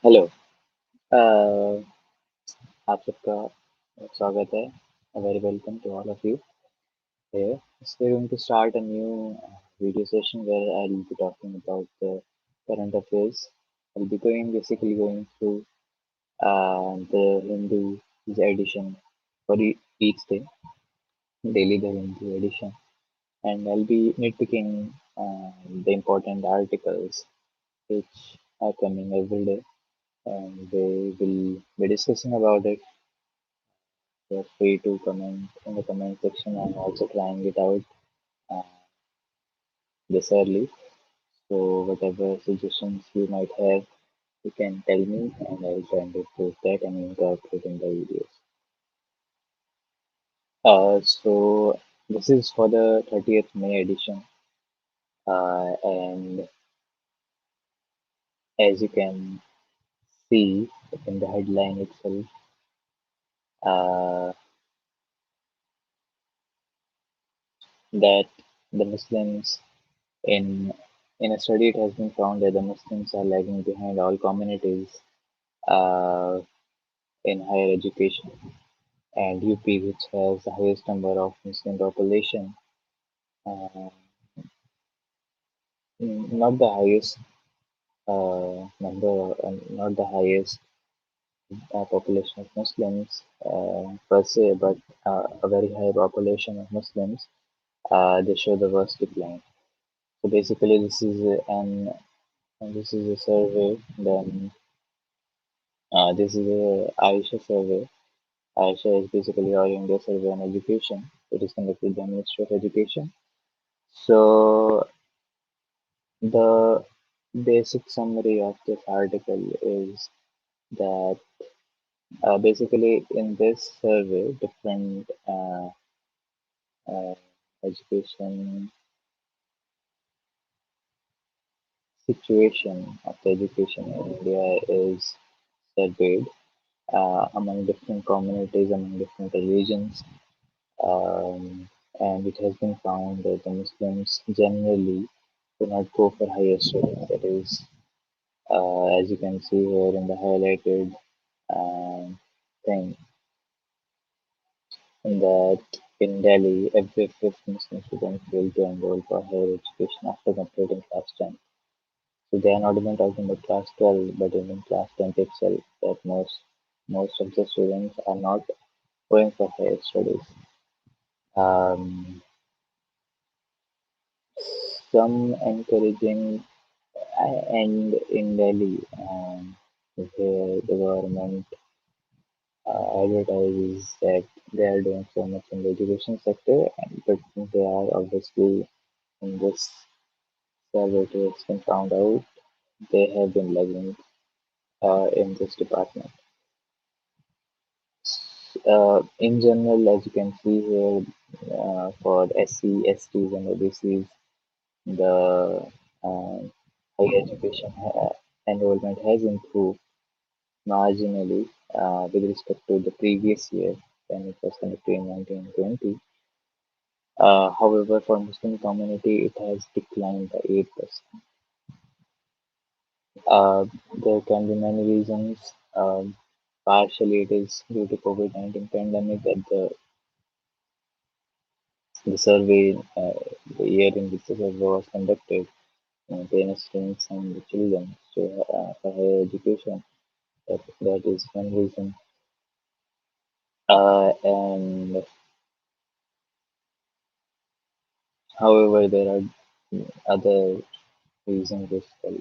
Hello. अ, आप सबका स्वागत है। Very welcome to all of you here. So we're going to start a new video session where I'll be talking about the current affairs. I'll be basically going through the Hindu edition for each day, daily the Hindu edition, and I'll be nitpicking the important articles which are coming every day, and we will be discussing about it. Feel free to comment in the comment section. I'm also trying it out uh, this early. So whatever suggestions you might have, you can tell me and I'll try and improve that and incorporate in the videos. So this is for the 30th May edition. And as you can see in the headline itself, uh, that the Muslims in in a study it has been found that the Muslims are lagging behind all communities uh, in higher education, and UP, which has the highest number of Muslim population, uh, not the highest not the highest population of Muslims per se, but a very high population of Muslims, they show the worst decline. So basically, this is a survey. Then this is a Aisha survey. Aisha is basically All India Survey on Education. It is conducted by Ministry of Education. So the basic summary of this article is that basically in this survey, different uh, education situation of the education in India is surveyed among different communities, among different religions, um, and it has been found that the Muslims generally do not go for higher studies. That is, as you can see here in the highlighted thing, that in Delhi, every fifth Muslim student failed to enroll for higher education after completing class 10. So they are not even talking about class 12, but even class 10th itself, that most of the students are not going for higher studies. Um, some encouraging and in Delhi, the government advertises that they are doing so much in the education sector, but they are obviously in this survey it has been found out they have been lagging in this department. In general, as you can see here, for SC, STs, and OBCs, the uh, higher education enrollment has improved marginally with respect to the previous year when it was conducted in 1920. However, for Muslim community, it has declined by 8%. There can be many reasons. Partially, it is due to COVID-19 pandemic that the survey, the year in which the survey was conducted, the students and the children for higher education. That is one reason. And however, there are other reasons as well.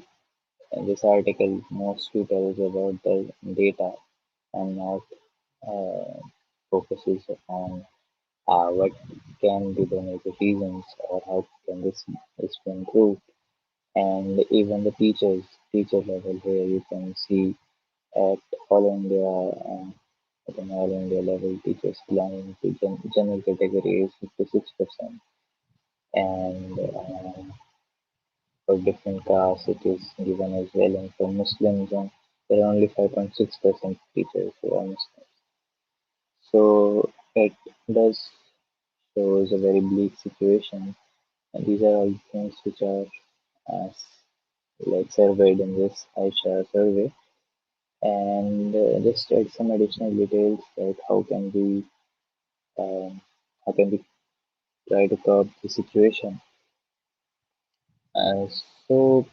And this article mostly tells about the data and not uh, focuses on what can be the major reasons or how can this be improved. And even the teacher level here, you can see at all India, at an all India level, teachers belonging to general category is 56%, and for different castes it is given as well, and for Muslims, there are only 5.6% teachers who are Muslims. So it does shows a very bleak situation, and these are all things which are uh, like surveyed in this Aisha survey. and just add some additional details like um, how can we try to curb the situation. Uh, so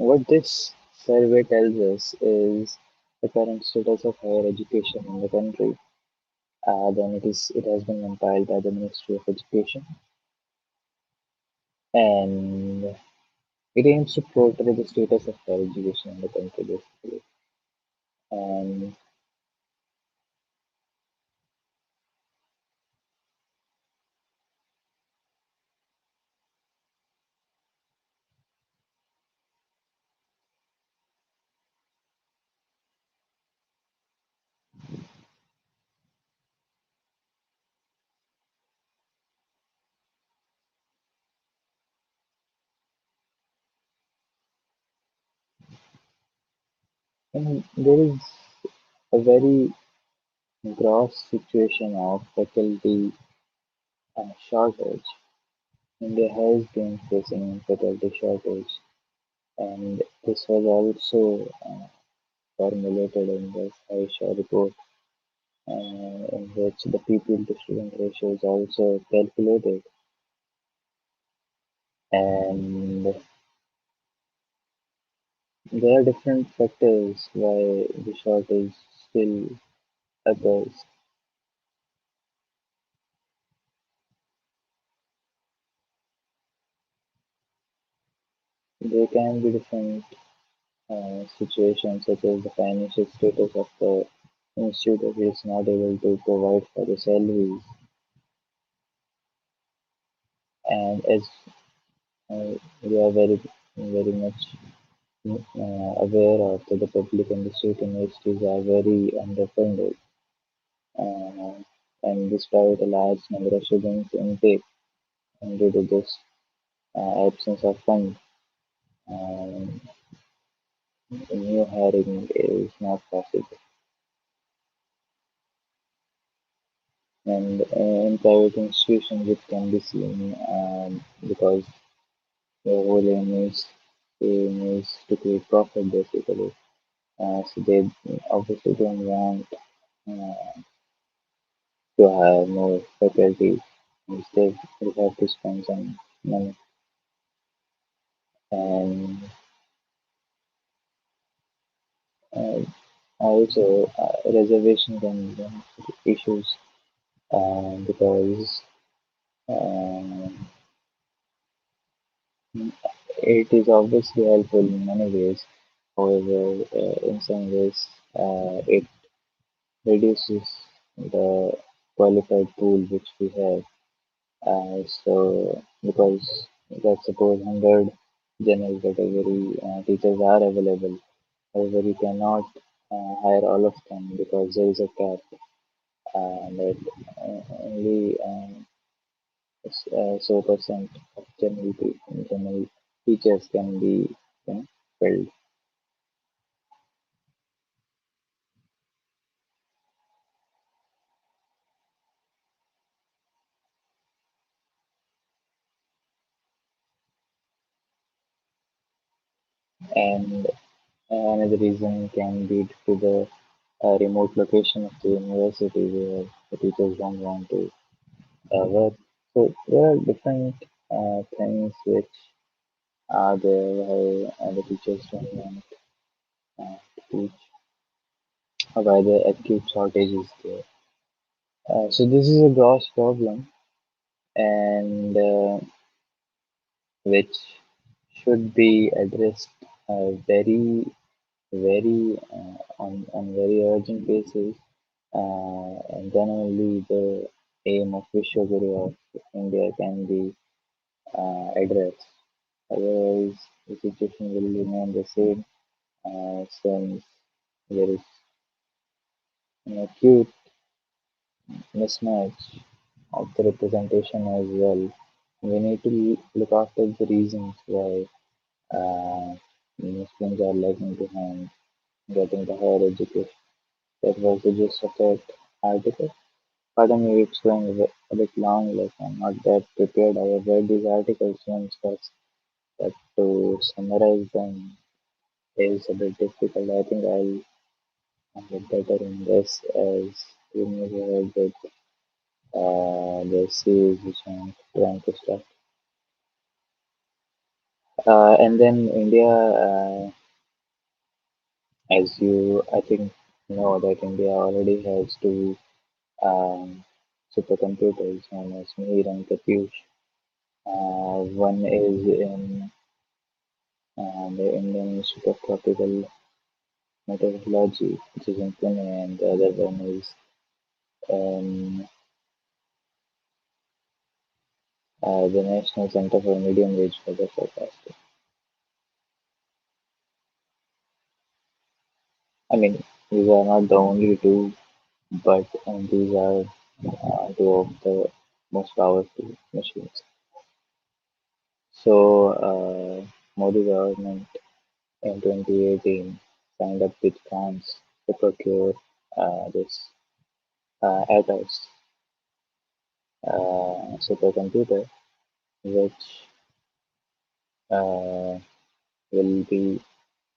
what this survey tells us is the current status of higher education in the country. Then it has been compiled by the Ministry of Education, and it aims to portray the status of higher education in the country basically. And there is a very gross situation of faculty shortage. India has been facing faculty shortage, and this was also formulated in the Aisha report, in which the pupil to student ratio is also calculated. And there are different factors why the shortage still occurs. There can be different situations, such as the financial status of the institute if it is not able to provide for the salaries, and as we are very much aware of that the public and the state universities are very underfunded, uh, and despite a large number of students intake, and due to this absence of funds, um, new hiring is not possible. And in private institutions, it can be seen because the whole aim is to create profit basically. So they obviously don't want uh, to hire more faculty. Instead, we have to spend some money. And uh, also, reservation can be issues because um, it is obviously helpful in many ways. However, in some ways, it reduces the qualified pool which we have. So, because let's suppose 100 general category teachers are available, however, you cannot hire all of them because there is a cap, that only so percent of general teachers can be filled. And another reason can be to the remote location of the university where the teachers don't want to work. So there are different things which are there why the teachers don't want to teach, or why the acute shortage is there. So this is a gross problem, and which should be addressed very very on very urgent basis, and then only the aim of Vishwaguru India can be addressed. Otherwise, the situation will remain the same since there is an acute mismatch of the representation as well. We need to look after the reasons why uh, Muslims are lagging behind getting the higher education. That was the gist of that article. Pardon me, it's going a bit long, like I'm not that prepared. I have read these articles once first, but to summarize them is a bit difficult. I think I'll get better in this as we move ahead with the series which I'm trying to start. And then India, as you I think know that India already has two supercomputers known as Mir and Katyush. One is in the Indian Institute of Tropical Meteorology, which is in Pune, and the other one is in the National Center for Medium Range Weather Forecasting. I mean, these are not the only two, but these are two of the most powerful machines. So, Modi government in 2018 signed up with France to procure this Atos supercomputer, which uh, will be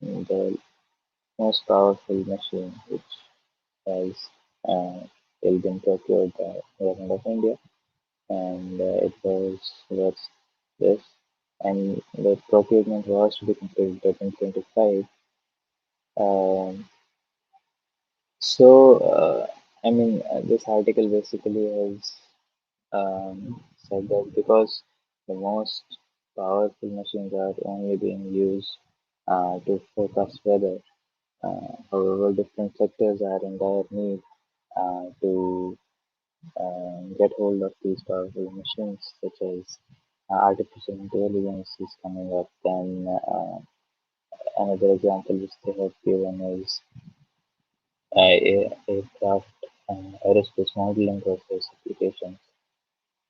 the most powerful machine which has uh, still been procured by the government of India, and it was worth this. And the procurement was to be completed by 2025. Um, this article basically has said that because the most powerful machines are only being used to forecast weather. However, different sectors are in dire need to get hold of these powerful machines, such as artificial intelligence is coming up. Then another example which they have given is aircraft aerospace modeling process applications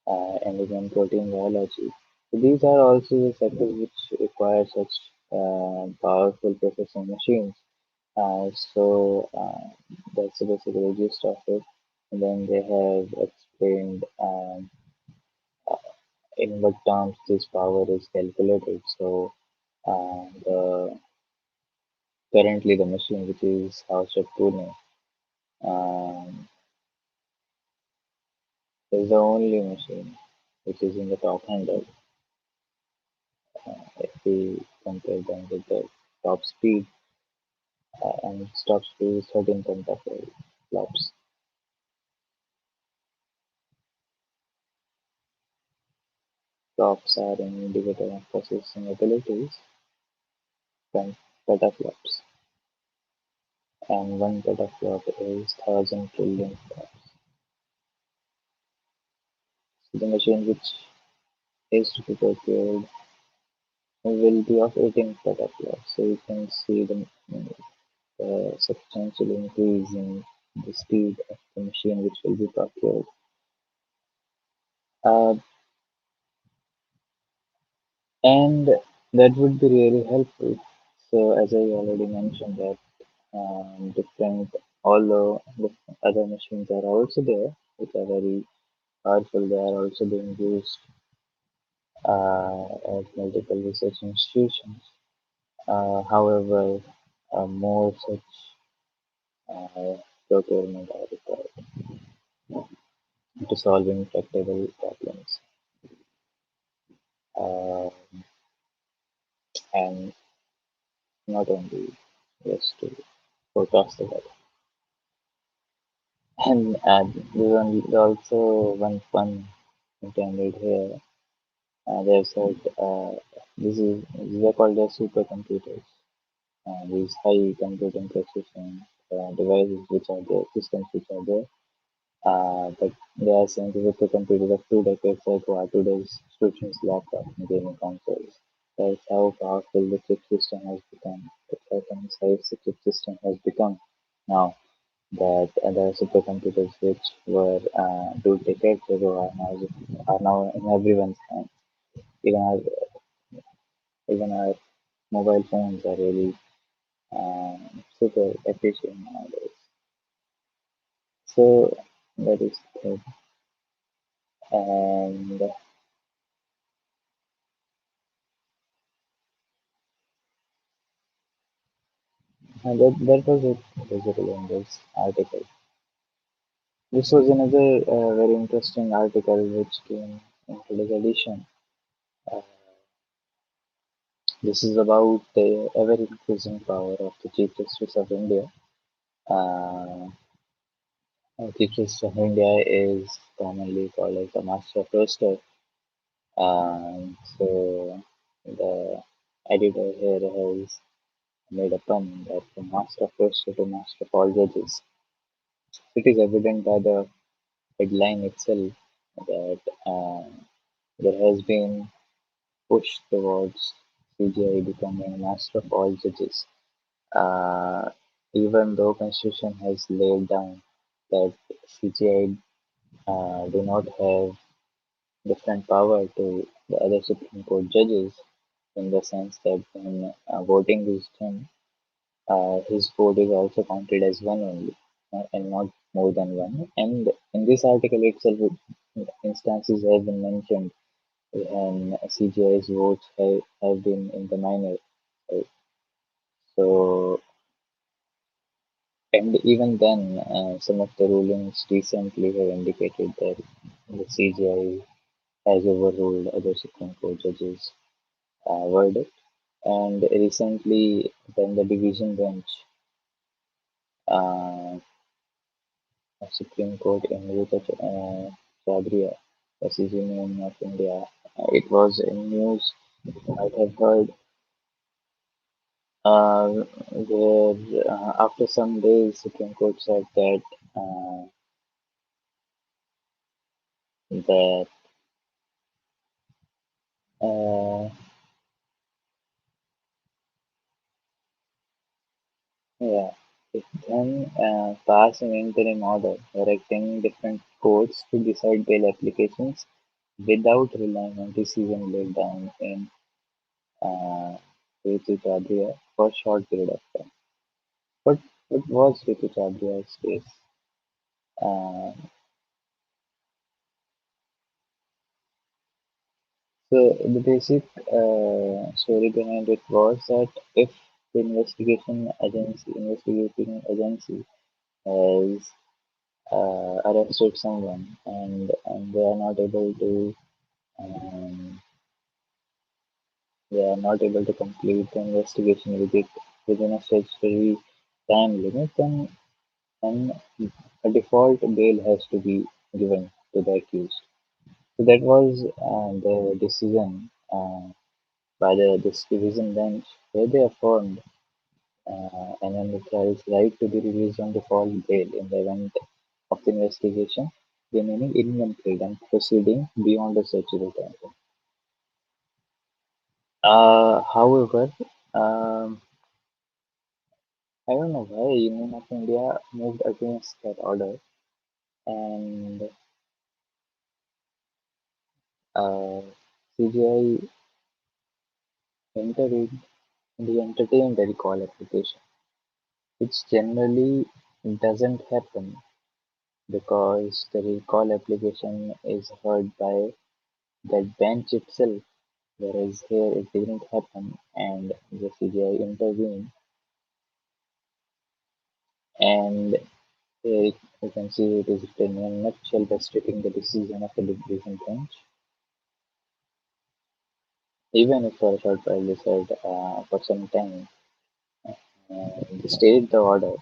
and even protein biology. So these are also the sectors which require such powerful processing machines. So that's basically the gist of it. And then they have explained in what terms this power is calculated. So currently the machine which is housed at Pune um, is the only machine which is in the top 100 if we compare them with the top speed and top speed is 13 pentaflop flops. Flops are an indicator of processing abilities, petaflops, and one petaflop is 1,000 trillion flops. So the machine which is to be procured will be of 18 petaflops. So you can see the substantial increase in the speed of the machine which will be procured. Uh, and that would be really helpful. So as I already mentioned that different, although different other machines are also there, which are very powerful, they are also being used at multiple research institutions. However, more such uh, procurement are required to solve intractable problems. Uh, and not only just to forecast the weather. And there's also one fun intended here. They've said these are called as supercomputers. These high computing processing devices which are there, systems which are there. But they are saying with the computer of 2 decades ago, today's students' laptops and gaming consoles. That's how powerful the chip system has become. That's how concise the chip system has become now. That the supercomputers which were 2 decades ago are now in everyone's hands. Even our even our mobile phones are really super efficient nowadays. So that is the thing. And that was it basically in this article. This was another very interesting article which came in today's edition. Uh, this is about the ever increasing power of the Chief Justice of India. Uh, Chief Justice of India is commonly called as the Master Roaster. So the editor here has made a pun that from Master Roaster to Master of all judges. It is evident by the headline itself that there has been push towards CGI becoming master of all judges. Uh, Even though Constitution has laid down that CGI do not have different power to the other Supreme Court judges in the sense that when voting is done, his vote is also counted as one only and not more than one. And in this article itself, instances have been mentioned when CGI's votes have been in the minor. Right? So, and even then, some of the rulings recently have indicated that the CGI has overruled other Supreme Court judges' verdict. And recently, then the division bench uh, of Supreme Court in Chhabria, the CGM of India, it was in news you might have heard where after some days Supreme Court said that uh, that uh, yeah, it can pass an interim order directing different courts to decide bail applications without relying on decision laid down in uh, Ritu Chhabria for a short period of time. But what was Ritu Chhabria's case? Uh, So the basic story behind it was that if the investigating agency has arrested someone and um, they are not able to complete the investigation within a statutory time limit, then a default bail has to be given to the accused. So that was the decision by this division bench where they affirmed and then the child's right to be released on default bail in the event of the investigation remaining incomplete and proceeding beyond the statutory time. However, um, I don't know why Union of India moved against that order, and CGI intervened and he entertained the recall application, which generally doesn't happen because the recall application is heard by that bench itself, whereas here it didn't happen and the CGI intervened. And here you can see it is written in a nutshell by stating the decision of the division bench. Even if for a short while they said for some time, they stayed the order,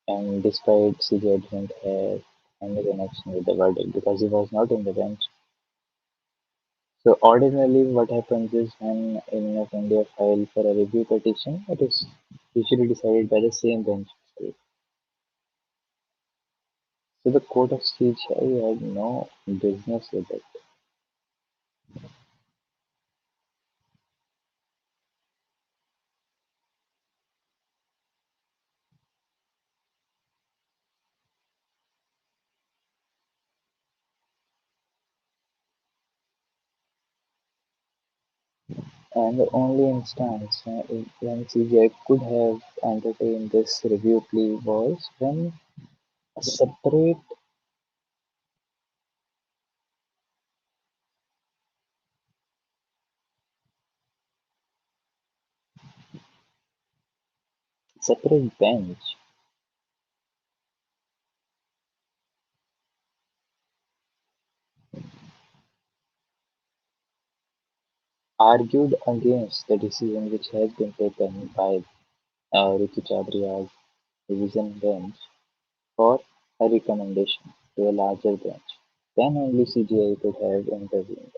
and despite CGI didn't have any connection with the verdict because he was not in the bench. So ordinarily, what happens is when Union of India file for a review petition, it is usually decided by the same bench itself. So the court of CGI had no business with it. And the only instance when CGI could have entertained this review plea was when a separate bench argued against the decision which has been taken by Ritu Chaudhry's revision bench for a recommendation to a larger bench. Then only CGI could have intervened.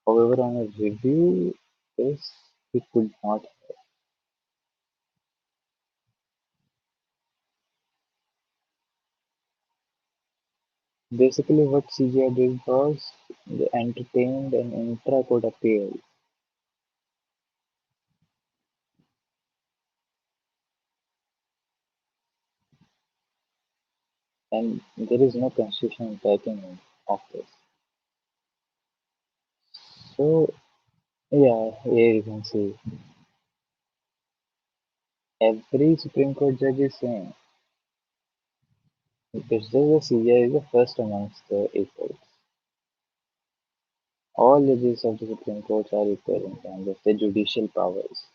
However, on a review case, he could not. Basically, what CGI did was they entertained an intra-court appeal, and there is no constitutional backing of this. So, yeah, here you can see every Supreme Court judge is saying it's just the CGI is the first amongst the equals. All judges of the Supreme Court are equal in terms of their judicial powers.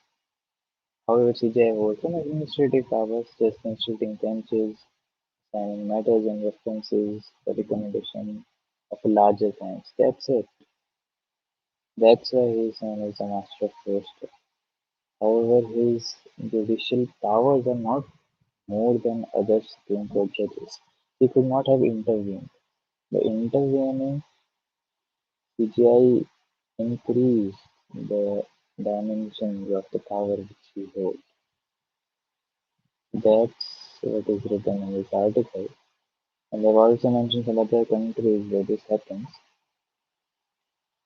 However, CJI holds some administrative powers, just constituting benches, signing matters and references for recommendation of a larger bench. That's it. That's why he is known as the master of roaster. However, his judicial powers are not more than other Supreme Court judges. He could not have intervened. By intervening, CGI increased the dimensions of the power which he held. That's what is written in this article. And they've also mentioned some other countries where this happens.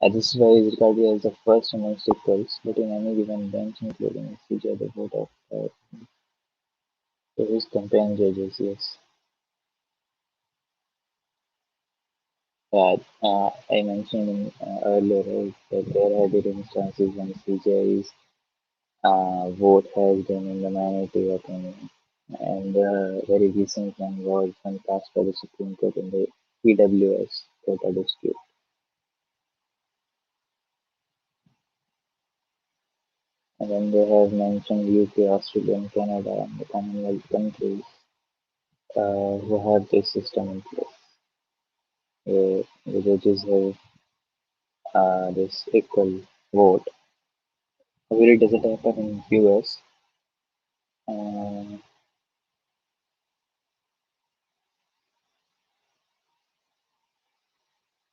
This is why is regarded as the first amongst equals, but in any given bench, including CJ, the vote of his campaign judges, yes. I mentioned earlier right, that there have been instances when CJ's vote has been in the minority opinion. And the very recent one was when passed by the Supreme Court in the PWS quota dispute. And then they have mentioned UK, Australia, and Canada, and the Commonwealth countries who have this system in place, where the judges have this equal vote. However, it doesn't happen in US. Uh,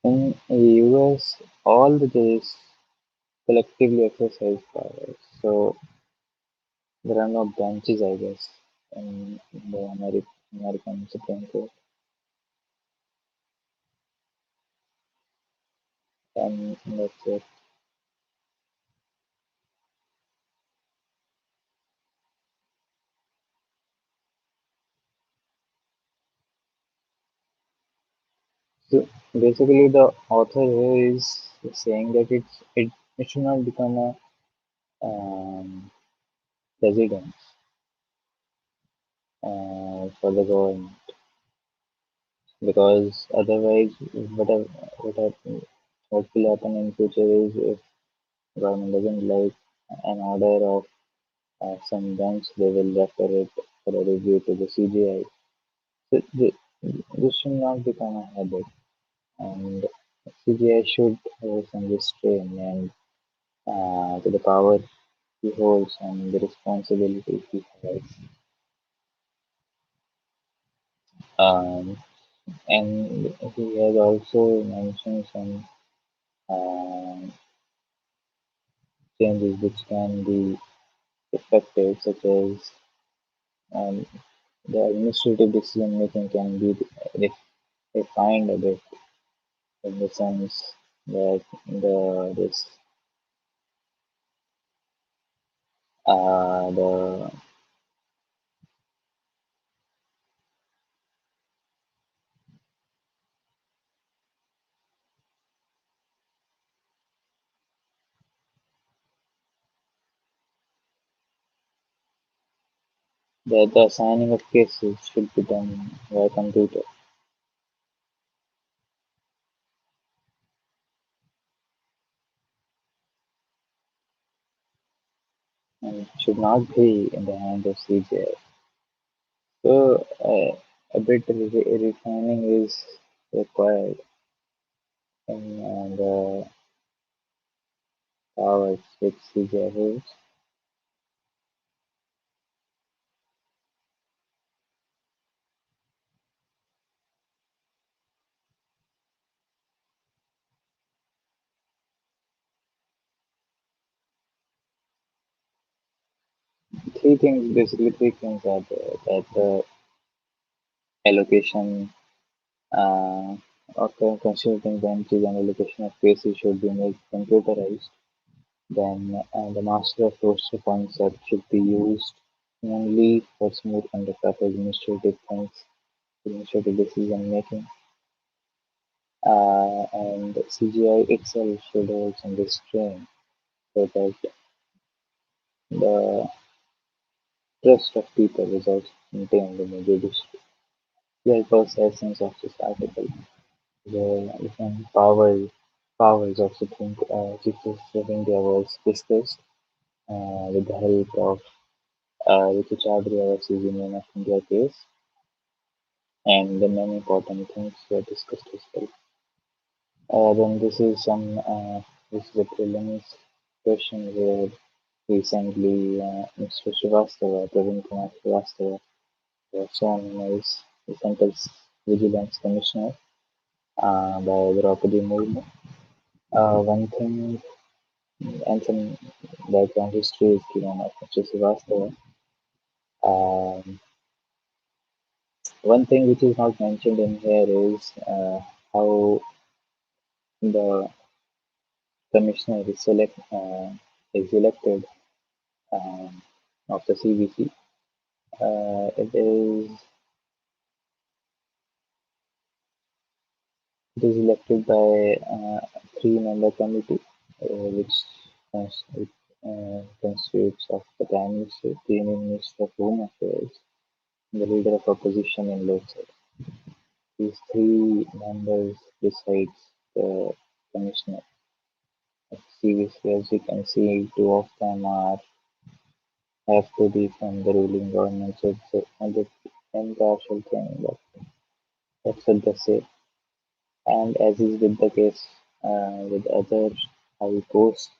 in US, all the judges collectively exercise powers. So there are no branches, I guess, in the American Supreme Court. And that's it. So basically, the author here is saying that it should not become a residence for the government, because otherwise what happen, what will happen in future is if government doesn't like an order of some bench, they will refer it for a review to the CGI. So this should not become a habit, and CGI should have some restraint and to the power he holds and the responsibility he has. Um, and he has also mentioned some um, changes which can be effective, such as um, The administrative decision making can be refined a bit in the sense that the the assigning of cases should be done by computer and should not be in the hands of CGI. So a bit refining is required in the powers which CGI holds. Three things are there, that the allocation uh, of considering the entries and allocation of cases should be made computerized. Then the master of roster concept should be used only for smooth conduct of administrative things, administrative decision making. And CGI itself should hold some restraint so that the trust of people is also maintained in the judiciary. The purpose essence of this article. The different powers of Chief Justice of India was discussed with the help of Ritu Chaudhary versus Union of India case, and the many important things were discussed as well. Then this is a prelims question where recently Mr. Srivastava, Praveen Kumar Srivastava, was shown as the Central Vigilance Commissioner by Draupadi Murmu. One thing and some background history is given of Mr. Srivastava. Um, One thing which is not mentioned in here is how the commissioner is elected of the CBC. It is elected by a three-member committee, which constitutes of the Prime Minister, the Union Minister of Home Affairs, and the Leader of Opposition in Lok Sabha. These three members decides the commissioner of CBC. As you can see, two of them are have to be from the ruling government, so it's a bit impartial thing, but that's what they say. And as is with the case with other high posts,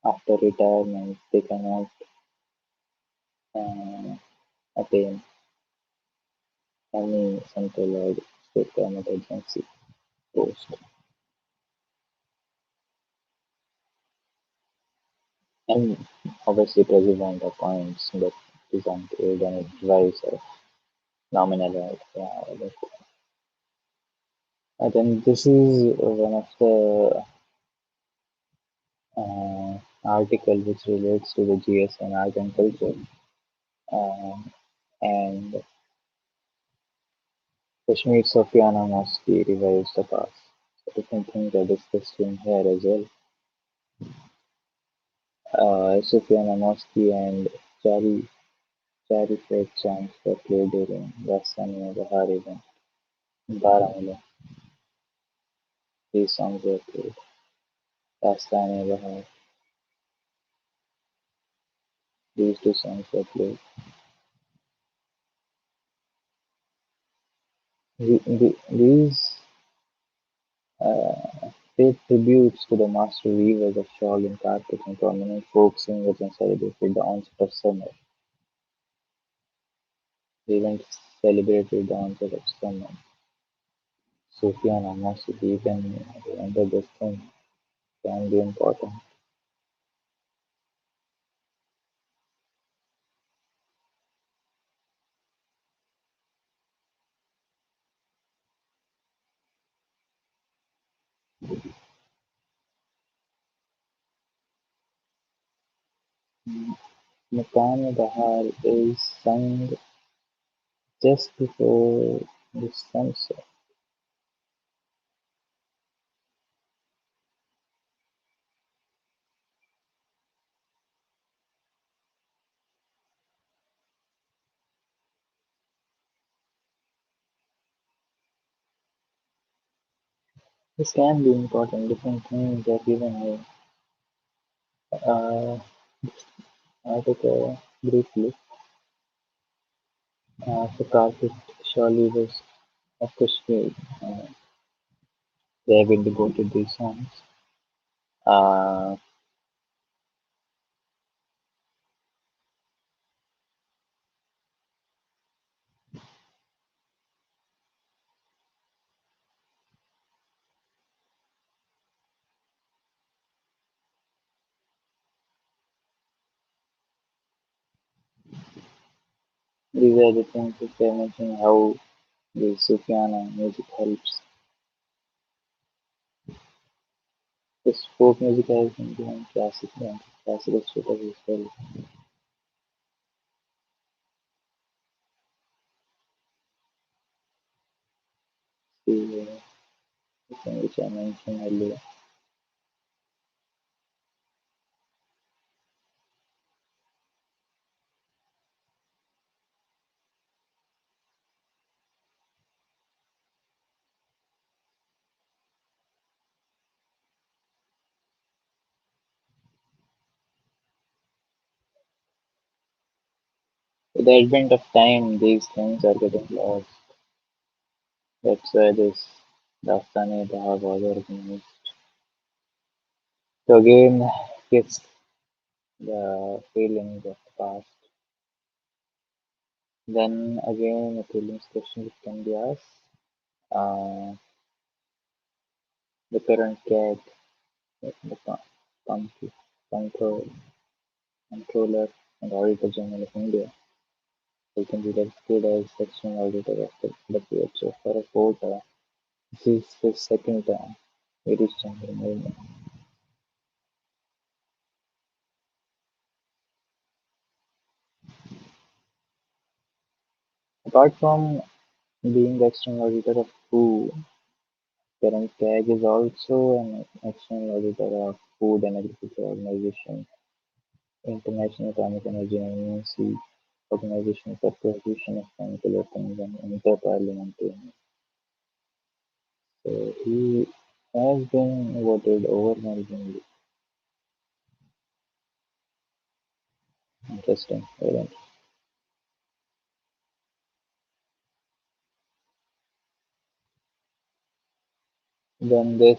after retirement, they cannot uh, attain any central or state government agency post. And obviously, President appoints, but is unpaid and advice of nominal. Then this is one of the article which relates to the GS and art and culture. Um, and Kashmir Sofiana Mosque revives the past. So different things are discussed in here as well. Sofiana Mosque and Chari Chari Fred chants were played during Rastani Bahar event in Baramulla. These songs were played. Rastani Bahar. These two songs were played. These paid tributes to the master weavers of shawl and carpet and prominent folk singers and celebrated the onset of summer. The event celebrated the onset of summer. Sufyan and Masud, you can remember this thing, can be important. Maqam Bahar is sung just before the sunset. This can be important. Different things are given here. Uh, I took a brief look. The carpet surely was of Kashmir. Uh, they have been devoted these songs. Uh, these are the things that they mention how the Sufyana music helps. This folk music has been given classical status as well. The thing which I mentioned earlier. With the advent of time, these things are getting lost. That's why this Dastani-e-Bahar was organized. So again, gets the feeling of the past. Then again, a prelims question which can be asked. Uh, the current CAG, the control, controller and auditor general of India, who can be registered as section auditor of the WHO for a quota. This is his second term. It is Chandra Murmu. Apart from being the external auditor of WHO, current CAG is also an external auditor of Food and Agriculture Organization, International Atomic Energy Agency, Organization for Prohibition of Chemical Weapons, and Interparliamentary. So he has been voted overwhelmingly. Interesting. Very interesting. Then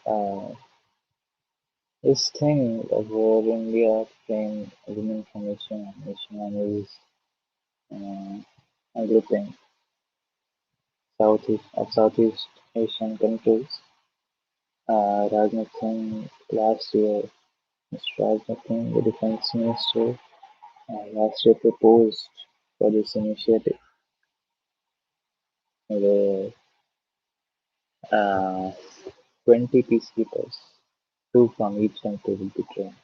uh, this thing of where India framed women from Asian is a grouping Southeast Asian countries. Rajnath Singh last year, Mr. Rajnath Singh, the defense minister, last year proposed for this initiative where uh, 20 peacekeepers, two from each country will be trained.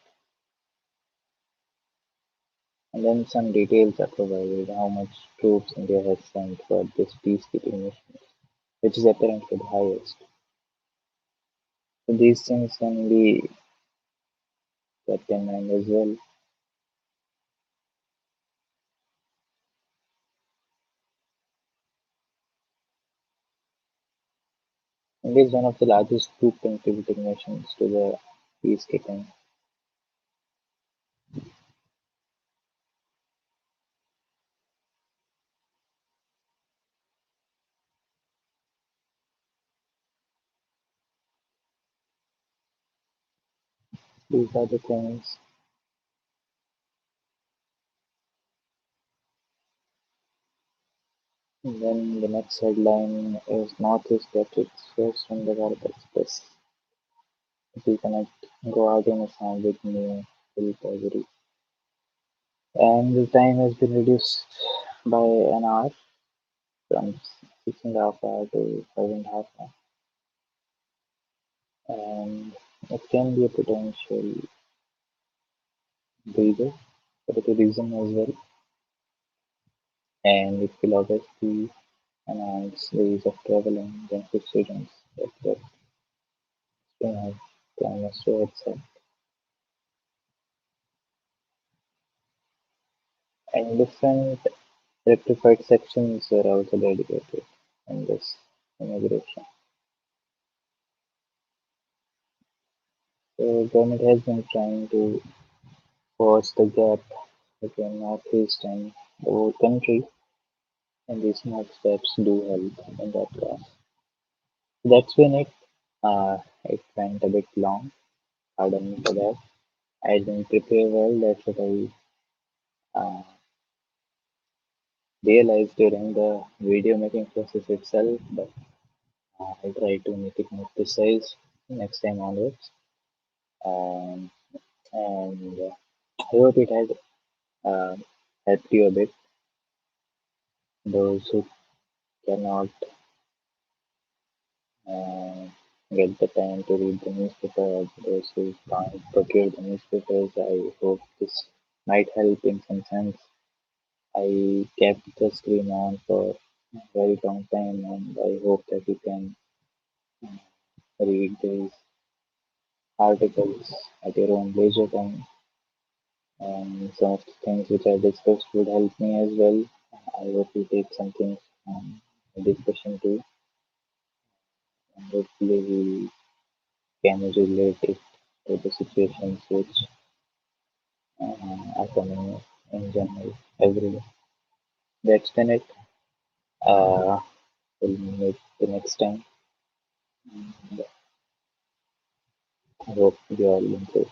And then some details are provided how much troops India has sent for this peacekeeping mission, which is apparently the highest. So these things can be kept in mind as well. India is one of the largest troop contributing nations to the peacekeeping. These are the things. And then the next headline is Northeast gets its first Underwater Express. We connect Guwahati and Assam with new Silpaguri. And the time has been reduced by an hour from 6.5 hour to 5.5 hour. And it can be a potential breather for the reason as well, and it will obviously enhance the ease of traveling than for students that have planners to itself. And different electrified sections are also dedicated in this immigration. So government has been trying to close the gap between Northeast and the whole country, and these small steps do help in that class. That's when it went a bit long. Pardon me for that. I didn't prepare well. That's what I realized during the video making process itself. But I try to make it more precise next time onwards. Um, and I hope it had uh, helped you a bit. Those who cannot uh, get the time to read the newspaper, those who can't procure the newspapers, I hope this might help in some sense. I kept the screen on for a very long time, and I hope that you can read these articles at your own leisure time. And some of the things which I discussed would help me as well. I hope you take something from the discussion too, and hopefully we can relate it to the situations which are coming in general everywhere. That's been it. Uh, we'll meet the next time. And I hope you all enjoy.